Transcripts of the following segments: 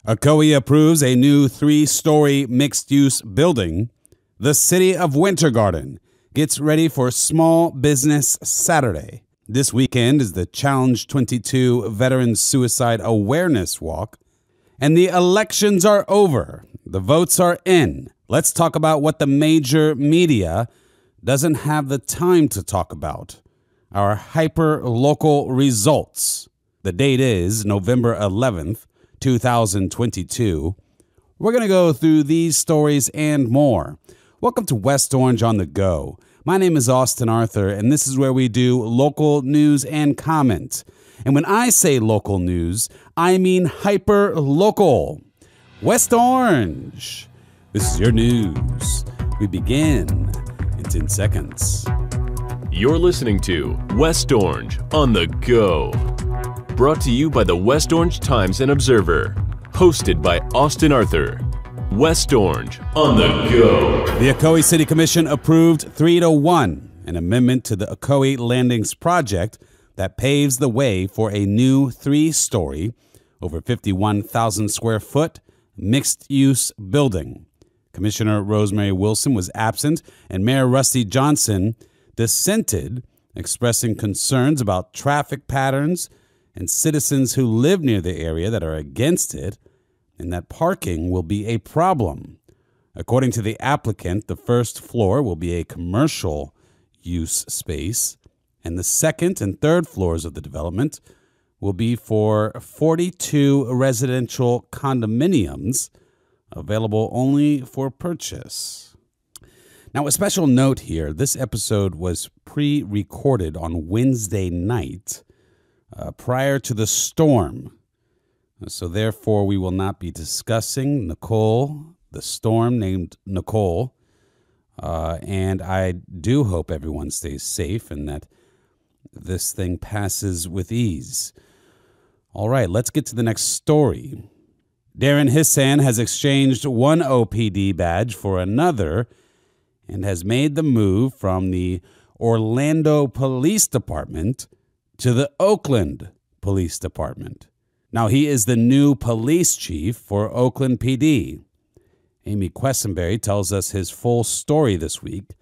Ocoee approves a new 3-story mixed-use building. The city of Winter Garden gets ready for Small Business Saturday. This weekend is the Challenge 22 Veteran Suicide Awareness Walk. And the elections are over. The votes are in. Let's talk about what the major media doesn't have the time to talk about. Our hyper-local results. The date is November 11th, 2022. We're going to go through these stories and more. Welcome to West Orange on the Go. My name is Austin Arthur, and this is where we do local news and comment. And when I say local news, I mean hyper-local. West Orange. This is your news. We begin in 10 seconds. You're listening to West Orange on the Go. Brought to you by the West Orange Times and Observer. Hosted by Austin Arthur. West Orange on the Go. The Ocoee City Commission approved 3-1 an amendment to the Ocoee Landings project that paves the way for a new 3-story, over 51,000 square foot, mixed-use building. Commissioner Rosemary Wilson was absent, and Mayor Rusty Johnson dissented, expressing concerns about traffic patterns and citizens who live near the area that are against it, and that parking will be a problem. According to the applicant, the first floor will be a commercial use space, and the second and third floors of the development will be for 42 residential condominiums available only for purchase. Now, a special note here, this episode was pre-recorded on Wednesday night prior to the storm. So therefore, we will not be discussing Nicole, the storm named Nicole. And I do hope everyone stays safe and that this thing passes with ease. All right, let's get to the next story. Darren Hissan has exchanged one OPD badge for another and has made the move from the Orlando Police Department to the Oakland Police Department. Now, he is the new police chief for Oakland PD. Amy Quessenberry tells us his full story this week.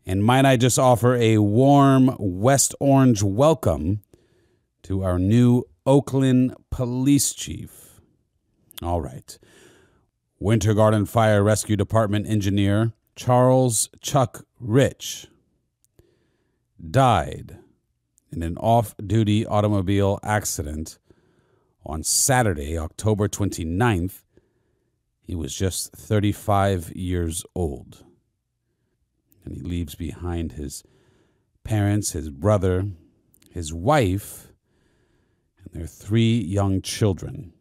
And might I just offer a warm West Orange welcome to our new Oakland police chief. All right. Winter Garden Fire Rescue Department engineer Charles Chuck Rich died in an off-duty automobile accident on Saturday, October 29th. He was just 35 years old. And he leaves behind his parents, his brother, his wife, and their 3 young children.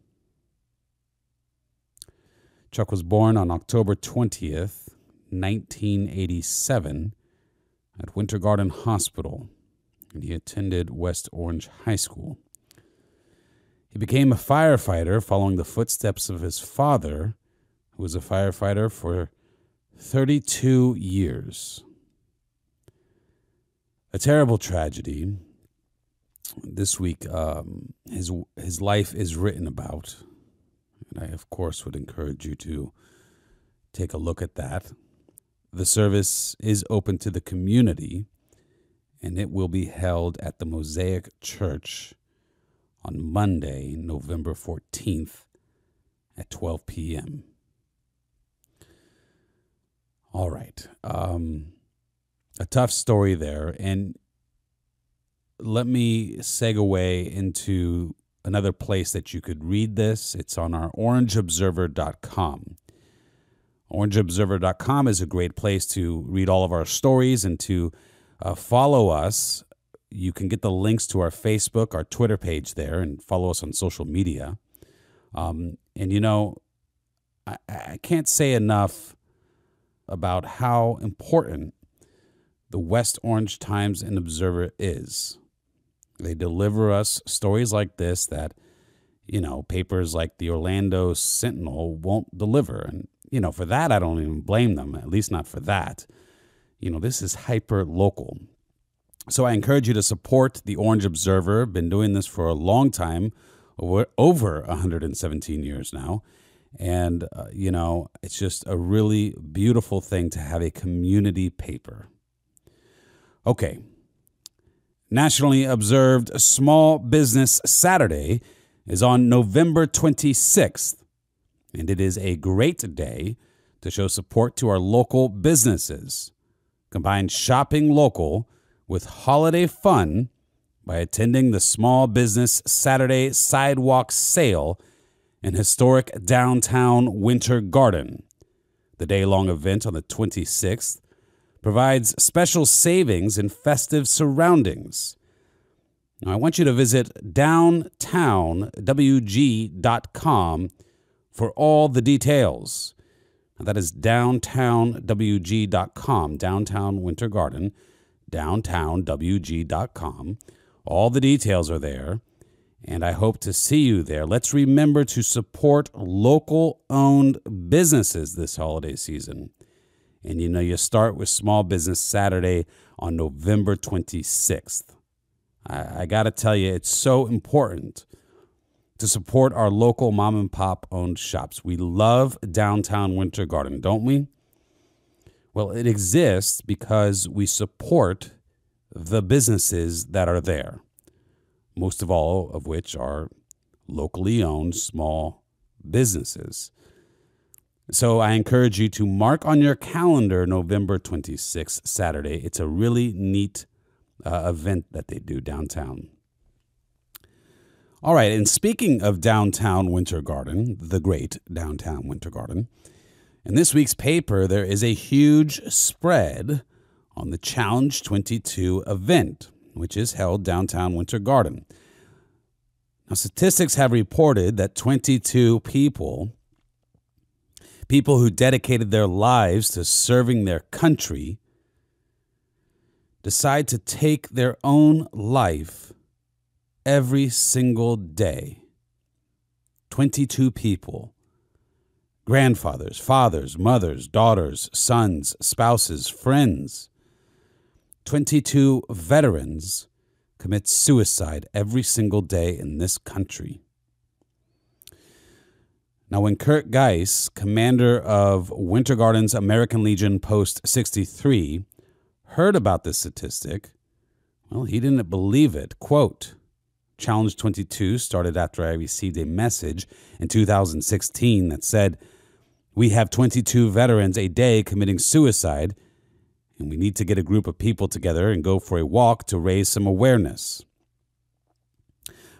Chuck was born on October 20th, 1987, at Winter Garden Hospital, and he attended West Orange High School. He became a firefighter following the footsteps of his father, who was a firefighter for 32 years. A terrible tragedy. This week, his life is written about, and I, of course, would encourage you to take a look at that. The service is open to the community, and it will be held at the Mosaic Church on Monday, November 14th at 12 p.m. All right. A tough story there. And let me segue into another place that you could read this. It's on our OrangeObserver.com. OrangeObserver.com is a great place to read all of our stories and to follow us. You can get the links to our Facebook, our Twitter page there, and follow us on social media. And, you know, I can't say enough about how important the West Orange Times and Observer is. They deliver us stories like this that, you know, papers like the Orlando Sentinel won't deliver. And, you know, for that, I don't even blame them, at least not for that. You know, this is hyper local. So I encourage you to support the Orange Observer. Been doing this for a long time, over 117 years now. And, it's just a really beautiful thing to have a community paper. Okay. Nationally observed Small Business Saturday is on November 26th, and it is a great day to show support to our local businesses. Combine shopping local with holiday fun by attending the Small Business Saturday Sidewalk Sale in historic downtown Winter Garden. The day-long event on the 26th provides special savings in festive surroundings. Now, I want you to visit downtownwg.com for all the details. Now, that is downtownwg.com, downtown Winter Garden, downtownwg.com. All the details are there, and I hope to see you there. Let's remember to support local-owned businesses this holiday season. And you start with Small Business Saturday on November 26th. I got to tell you, it's so important to support our local mom and pop owned shops. We love downtown Winter Garden, don't we? Well, it exists because we support the businesses that are there, most of all of which are locally owned small businesses. So I encourage you to mark on your calendar November 26th, Saturday. It's a really neat event that they do downtown. All right, and speaking of downtown Winter Garden, the great downtown Winter Garden, in this week's paper, there is a huge spread on the Challenge 22 event, which is held downtown Winter Garden. Now, statistics have reported that 22 people who dedicated their lives to serving their country, decide to take their own life every single day. 22 people, grandfathers, fathers, mothers, daughters, sons, spouses, friends. 22 veterans commit suicide every single day in this country. Now, when Kurt Geis, commander of Winter Garden's American Legion Post 63, heard about this statistic, well, he didn't believe it. Quote, Challenge 22 started after I received a message in 2016 that said, "We have 22 veterans a day committing suicide, and we need to get a group of people together and go for a walk to raise some awareness."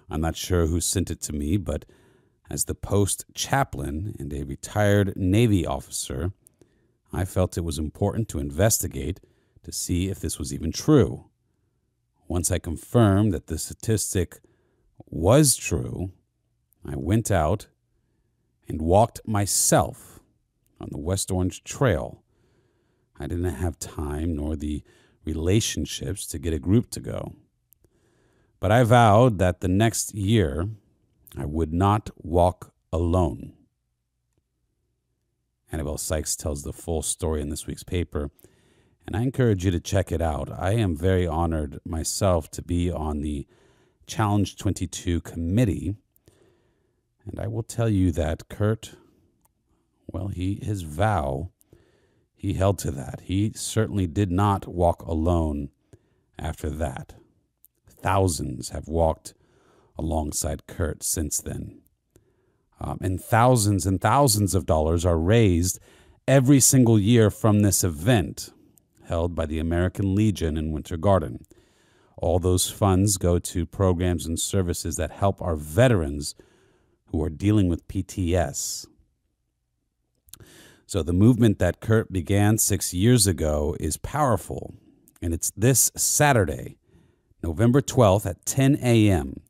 I'm not sure who sent it to me, but as the post chaplain and a retired Navy officer, I felt it was important to investigate to see if this was even true. Once I confirmed that the statistic was true, I went out and walked myself on the West Orange Trail. I didn't have time nor the relationships to get a group to go. But I vowed that the next year I would not walk alone. Annabelle Sykes tells the full story in this week's paper, and I encourage you to check it out. I am very honored myself to be on the Challenge 22 committee, and I will tell you that Kurt, well, his vow, he held to that. He certainly did not walk alone after that. Thousands have walked alongside Kurt since then. And thousands of dollars are raised every single year from this event held by the American Legion in Winter Garden. All those funds go to programs and services that help our veterans who are dealing with PTS. So the movement that Kurt began 6 years ago is powerful, and it's this Saturday, November 12th at 10 a.m.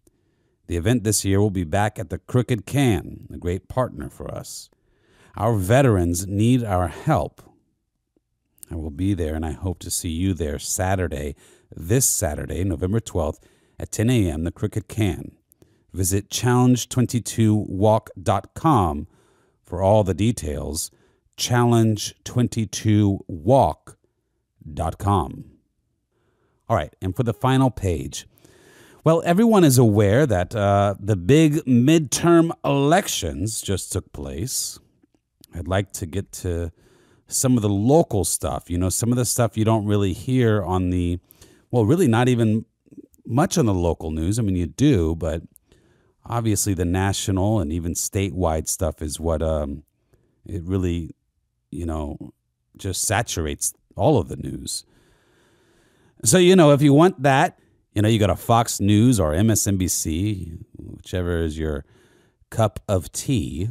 The event this year will be back at the Crooked Can, a great partner for us. Our veterans need our help. I will be there, and I hope to see you there this Saturday, November 12th at 10 a.m., the Crooked Can. Visit challenge22walk.com for all the details, challenge22walk.com. All right, and for the final page, Well, everyone is aware that the big midterm elections just took place. I'd like to get to some of the local stuff, some of the stuff you don't really hear on really not even much on the local news. I mean, you do, but obviously the national and even statewide stuff is what it really, just saturates all of the news. So, if you want that, you got a Fox News or MSNBC, whichever is your cup of tea.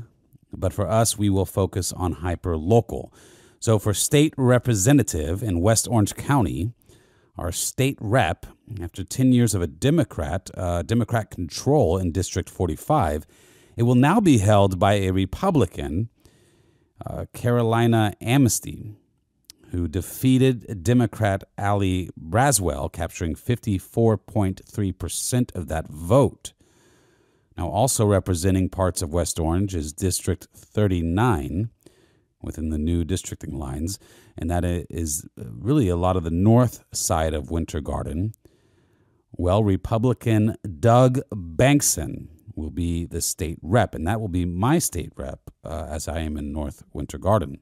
But for us, we will focus on Hyperlocal. So for state representative in West Orange County, our state rep, after 10 years of a Democrat control in District 45, it will now be held by a Republican, Carolina Amnesty, who defeated Democrat Ali Braswell, capturing 54.3% of that vote. Now, also representing parts of West Orange is District 39 within the new districting lines, and that is really a lot of the north side of Winter Garden. Well, Republican Doug Bankson will be the state rep, and that will be my state rep as I am in North Winter Garden.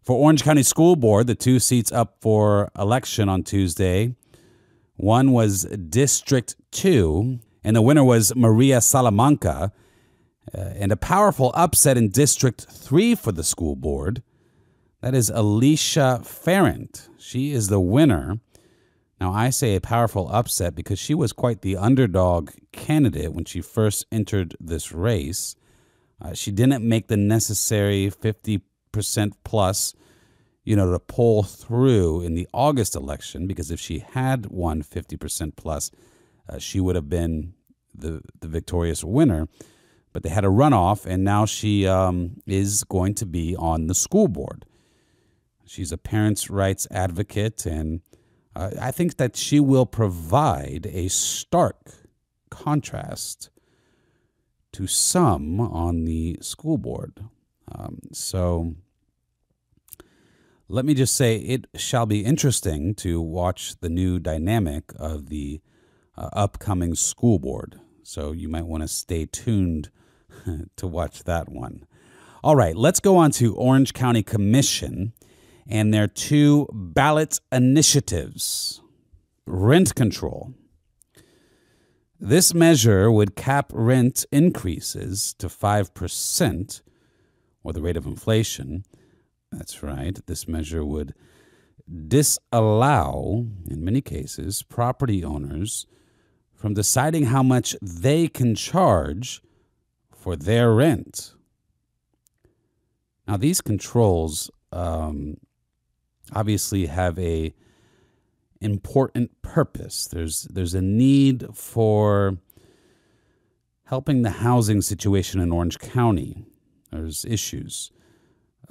For Orange County School Board, the two seats up for election on Tuesday, one was District 2, and the winner was Maria Salamanca, and a powerful upset in District 3 for the school board. That is Alicia Farrant. She is the winner. Now, I say a powerful upset because she was quite the underdog candidate when she first entered this race. She didn't make the necessary 50% plus, to pull through in the August election, because if she had won 50% plus, she would have been the victorious winner. But they had a runoff, and now she is going to be on the school board. She's a parents' rights advocate, and I think that she will provide a stark contrast to some on the school board. So let me just say it shall be interesting to watch the new dynamic of the upcoming school board. So you might want to stay tuned to watch that one. All right, let's go on to Orange County Commission and their two ballot initiatives. Rent control. This measure would cap rent increases to 5%, or the rate of inflation. That's right. This measure would disallow, in many cases, property owners from deciding how much they can charge for their rent. Now, these controls obviously have a important purpose. There's a need for helping the housing situation in Orange County. There's issues.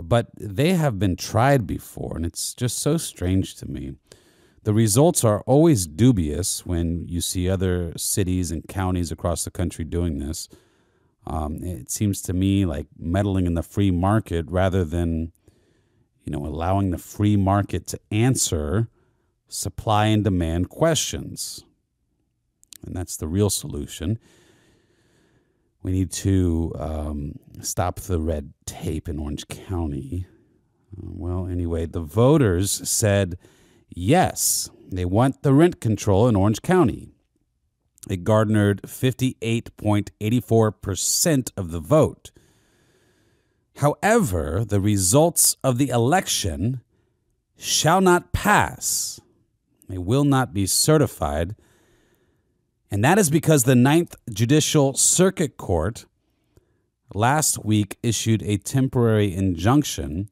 But they have been tried before, and it's just so strange to me. The results are always dubious when you see other cities and counties across the country doing this. It seems to me like meddling in the free market rather than, allowing the free market to answer supply and demand questions. And that's the real solution. We need to stop the red tape in Orange County. Well, anyway, the voters said yes, they want the rent control in Orange County. It garnered 58.84% of the vote. However, the results of the election shall not pass. They will not be certified. And that is because the Ninth Judicial Circuit Court last week issued a temporary injunction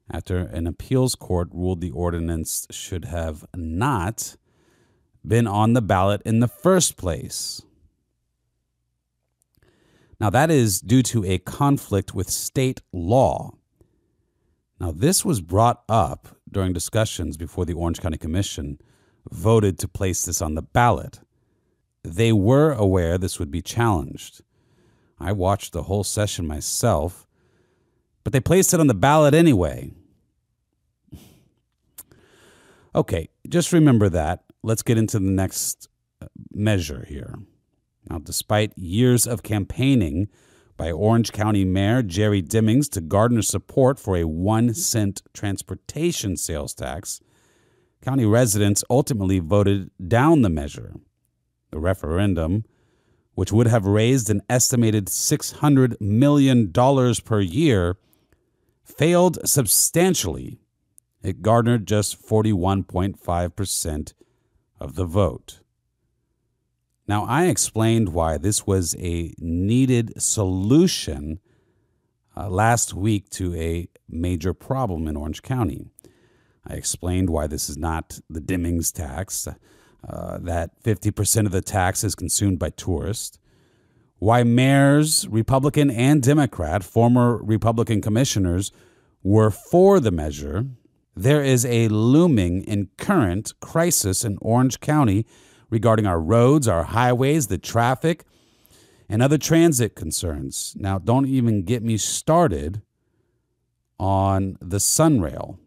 after an appeals court ruled the ordinance should have not been on the ballot in the first place. Now, that is due to a conflict with state law. Now, this was brought up during discussions before the Orange County Commission voted to place this on the ballot. They were aware this would be challenged. I watched the whole session myself, but they placed it on the ballot anyway. Okay, just remember that. Let's get into the next measure here. Now, despite years of campaigning by Orange County Mayor Jerry Dimmings to garner support for a 1-cent transportation sales tax, county residents ultimately voted down the measure. The referendum, which would have raised an estimated $600 million per year, failed substantially. It garnered just 41.5% of the vote. Now, I explained why this was a needed solution last week to a major problem in Orange County. I explained why this is not the Dimmings tax, that 50% of the tax is consumed by tourists, why mayors, Republican and Democrat, former Republican commissioners, were for the measure. There is a looming and current crisis in Orange County regarding our roads, our highways, the traffic, and other transit concerns. Now, don't even get me started on the Sunrail.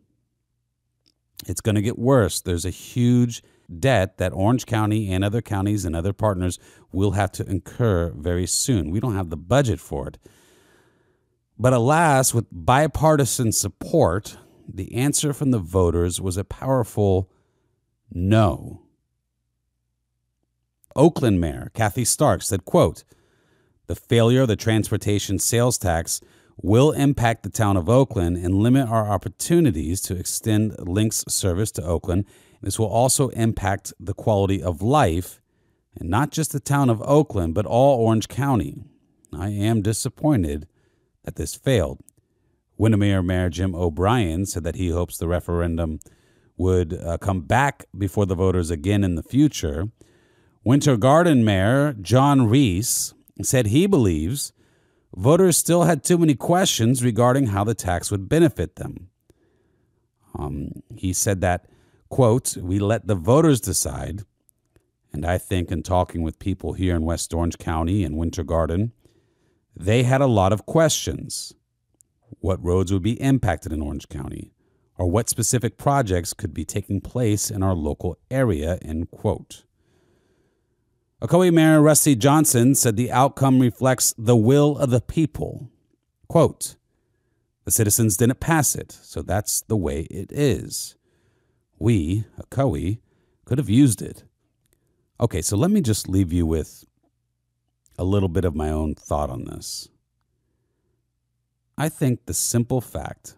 It's going to get worse. There's a huge debt that Orange County and other counties and other partners will have to incur very soon. We don't have the budget for it. But alas, with bipartisan support, the answer from the voters was a powerful no. Oakland Mayor Kathy Stark said, quote, "The failure of the transportation sales tax will impact the town of Oakland and limit our opportunities to extend Link's service to Oakland. This will also impact the quality of life, and not just the town of Oakland, but all Orange County. I am disappointed that this failed." Windermere Mayor Jim O'Brien said that he hopes the referendum would come back before the voters again in the future. Winter Garden Mayor John Reese said he believes voters still had too many questions regarding how the tax would benefit them. He said that, quote, "We let the voters decide." And I think in talking with people here in West Orange County and Winter Garden, they had a lot of questions. What roads would be impacted in Orange County, or what specific projects could be taking place in our local area, end quote. Ocoee Mayor Rusty Johnson said the outcome reflects the will of the people. Quote, "The citizens didn't pass it, so that's the way it is. We, Ocoee, could have used it." Okay, so let me just leave you with a little bit of my own thought on this. I think the simple fact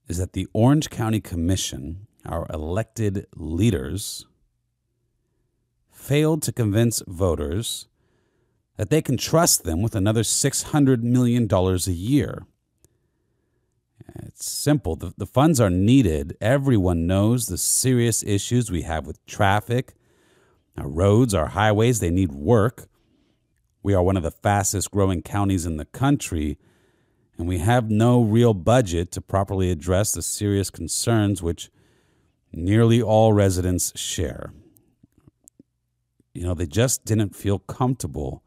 is that the Orange County Commission, our elected leaders, failed to convince voters that they can trust them with another $600 million a year. It's simple. The funds are needed. Everyone knows the serious issues we have with traffic. Our roads, our highways, they need work. We are one of the fastest growing counties in the country, and we have no real budget to properly address the serious concerns which nearly all residents share. You know, they just didn't feel comfortable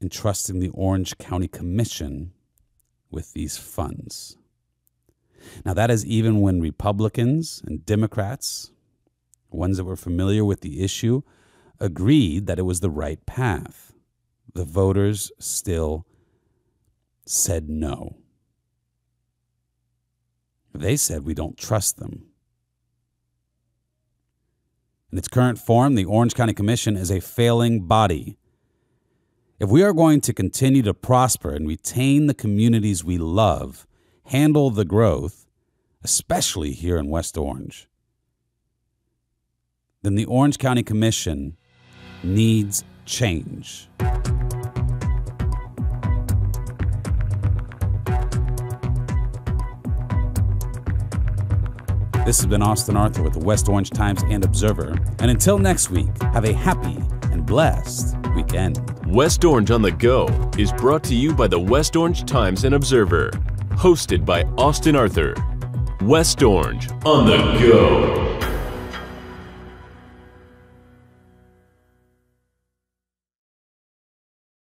in trusting the Orange County Commission with these funds. Now, that is even when Republicans and Democrats, ones that were familiar with the issue, agreed that it was the right path. The voters still said no. They said we don't trust them. In its current form, the Orange County Commission is a failing body. If we are going to continue to prosper and retain the communities we love, handle the growth, especially here in West Orange, then the Orange County Commission needs change. This has been Austin Arthur with the West Orange Times and Observer. And until next week, have a happy and blessed weekend. West Orange on the Go is brought to you by the West Orange Times and Observer. Hosted by Austin Arthur. West Orange on the Go.